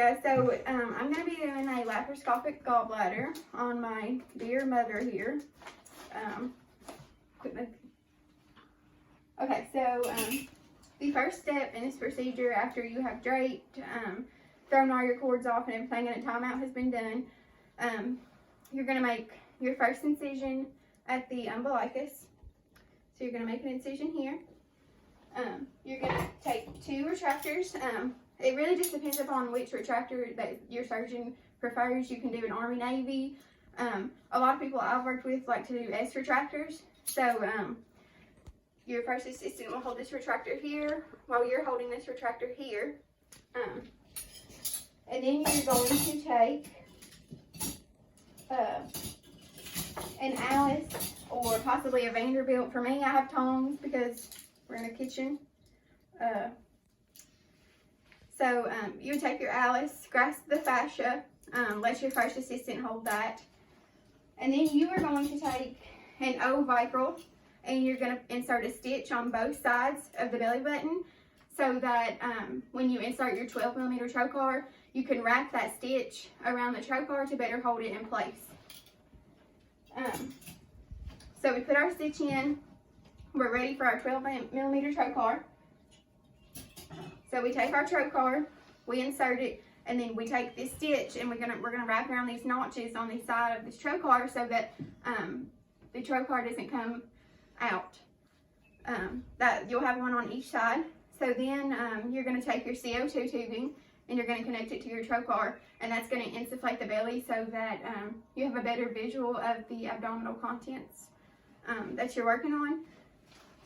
Yeah, so I'm going to be doing a laparoscopic gallbladder on my dear mother here. Okay, so the first step in this procedure after you have draped, thrown all your cords off and everything and a timeout has been done, you're going to make your first incision at the umbilicus. So you're going to make an incision here. You're going to take 2 retractors. It really just depends upon which retractor that your surgeon prefers. You can do an Army Navy. A lot of people I've worked with like to do S retractors. So your first assistant will hold this retractor here while you're holding this retractor here. And then you're going to take an Alice or possibly a Vanderbilt. For me, I have tongs because we're in a kitchen. So you would take your Alice, grasp the fascia, let your first assistant hold that. And then you are going to take an O vicryl and you're going to insert a stitch on both sides of the belly button so that when you insert your 12mm trocar, you can wrap that stitch around the trocar to better hold it in place. So we put our stitch in, we're ready for our 12mm trocar. So we take our trocar, we insert it, and then we take this stitch and we're gonna wrap around these notches on the side of this trocar so that the trocar doesn't come out. That you'll have one on each side. So then you're gonna take your CO2 tubing and you're gonna connect it to your trocar, and that's gonna insufflate the belly so that you have a better visual of the abdominal contents that you're working on.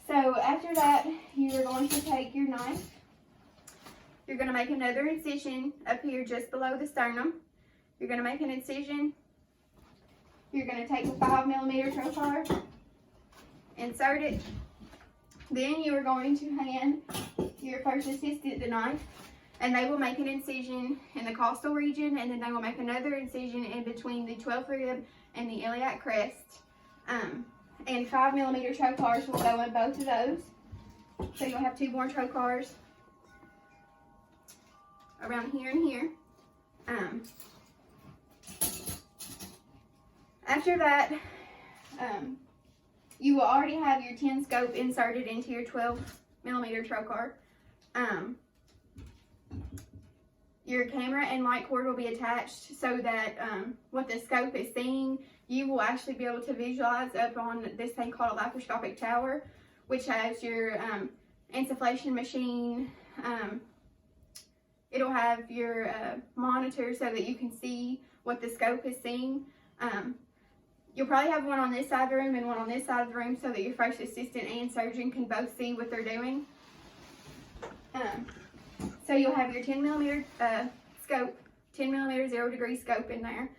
So after that, you're going to take your knife. You're going to make another incision up here just below the sternum. You're going to make an incision. You're going to take a 5mm trocar, insert it. Then you are going to hand your first assistant the knife, and they will make an incision in the costal region, and then they will make another incision in between the 12th rib and the iliac crest. And 5mm trocars will go in both of those. So you'll have 2 more trocars around here and here. After that, you will already have your 10 scope inserted into your 12mm trocar. Your camera and light cord will be attached so that what the scope is seeing, you will actually be able to visualize up on this thing called a laparoscopic tower, which has your insufflation machine. It'll have your monitor so that you can see what the scope is seeing. You'll probably have one on this side of the room and one on this side of the room so that your first assistant and surgeon can both see what they're doing. So you'll have your 10mm scope, 10mm 0-degree scope in there.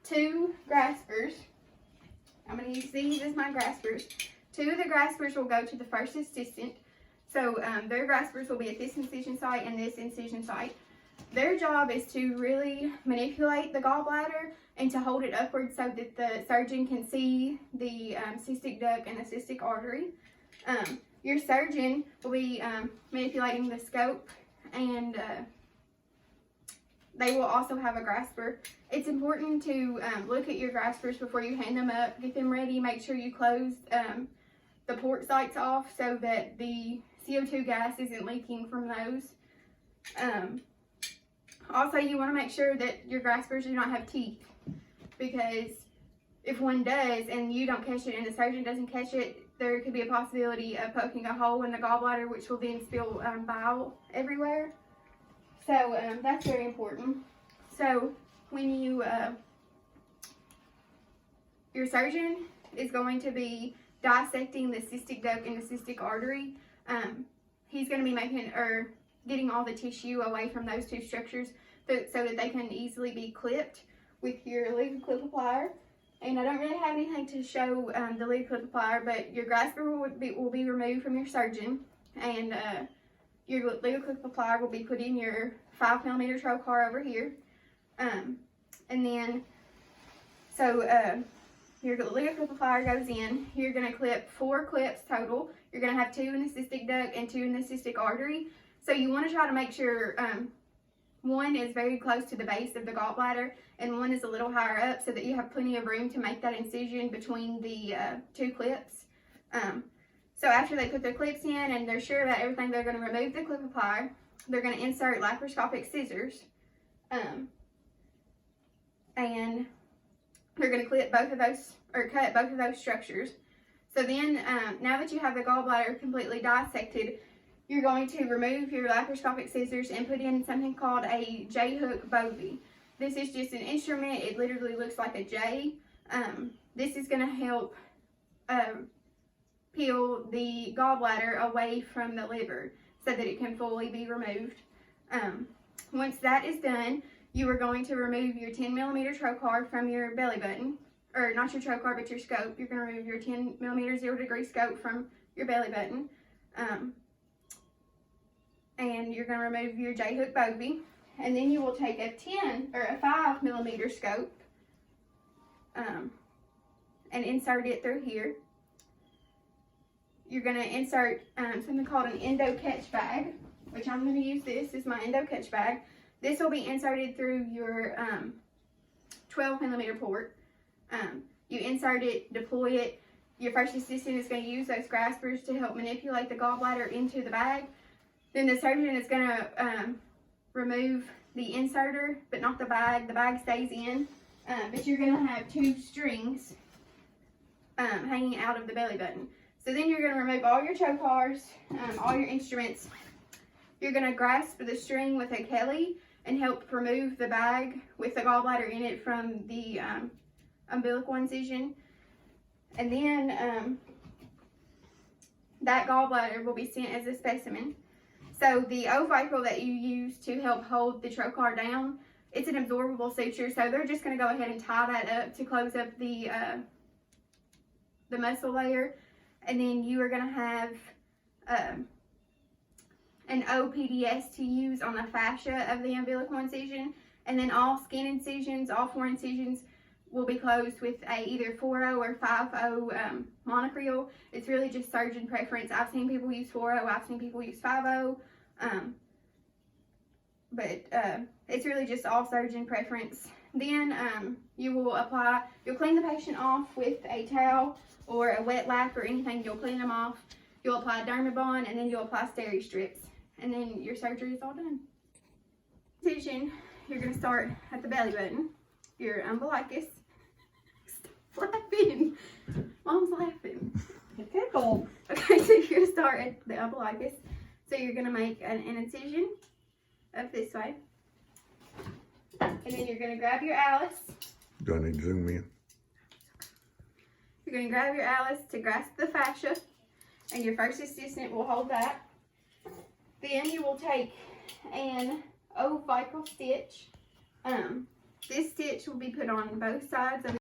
2 graspers. I'm going to use these as my graspers. 2 of the graspers will go to the first assistant. So their graspers will be at this incision site and this incision site. Their job is to really manipulate the gallbladder and to hold it upward so that the surgeon can see the cystic duct and the cystic artery. Your surgeon will be manipulating the scope, and they will also have a grasper. It's important to look at your graspers before you hand them up, get them ready, make sure you close the port sites off so that the CO2 gas isn't leaking from those. Also, you want to make sure that your graspers do not have teeth, because if one does and you don't catch it and the surgeon doesn't catch it, there could be a possibility of poking a hole in the gallbladder, which will then spill bile everywhere. So that's very important. So when you, your surgeon is going to be dissecting the cystic duct and the cystic artery. He's going to be making or getting all the tissue away from those 2 structures so that they can easily be clipped with your legal clip applier. And I don't really have anything to show the legal clip applier, but your grasper will be removed from your surgeon, and your legal clip applier will be put in your 5mm trocar over here. And then, so your legal clip applier goes in. You're going to clip 4 clips total. You're going to have 2 in the cystic duct and 2 in the cystic artery. So you want to try to make sure one is very close to the base of the gallbladder and one is a little higher up, so that you have plenty of room to make that incision between the 2 clips. So after they put their clips in and they're sure about everything, they're going to remove the clip applier. They're going to insert laparoscopic scissors, and they're going to clip both of those, or cut both of those structures. So then, now that you have the gallbladder completely dissected, you're going to remove your laparoscopic scissors and put in something called a J-hook bovie. This is just an instrument. It literally looks like a J. This is going to help peel the gallbladder away from the liver so that it can fully be removed. Once that is done, you are going to remove your 10mm trocar from your belly button, or not your trocar, but your scope. You're going to remove your 10mm 0 degree scope from your belly button. And you're going to remove your J-hook bovie. And then you will take a 5mm scope and insert it through here. You're going to insert something called an endo catch bag, which I'm going to use. This is my endo catch bag. This will be inserted through your 12mm port. You insert it, deploy it. Your first assistant is going to use those graspers to help manipulate the gallbladder into the bag. Then the surgeon is going to remove the inserter, but not the bag. The bag stays in, but you're going to have 2 strings hanging out of the belly button. So then you're going to remove all your trocars, all your instruments. You're going to grasp the string with a Kelly and help remove the bag with the gallbladder in it from the umbilical incision. And then that gallbladder will be sent as a specimen. So the O-vicryl that you use to help hold the trocar down, it's an absorbable suture, so they're just going to go ahead and tie that up to close up the muscle layer. And then you are going to have an OPDS to use on the fascia of the umbilical incision. And then all skin incisions, all 4 incisions, will be closed with a either 4-0 or 5-0 monocreel. It's really just surgeon preference. I've seen people use 4-0, I've seen people use 5-0, but it's really just all surgeon preference. Then you'll clean the patient off with a towel or a wet lap or anything. You'll clean them off. You'll apply Dermabond, and then you'll apply steri strips, and then your surgery is all done. Incision, you're going to start at the belly button, your umbilicus. Stop laughing. Mom's laughing. Tickle. Okay, so you're going to start at the umbilicus. So you're going to make an incision up this way. And then you're going to grab your Alice. Do I need to zoom in? You're going to grab your Alice to grasp the fascia, and your first assistant will hold that. Then you will take an O-vicryl stitch. This stitch will be put on both sides of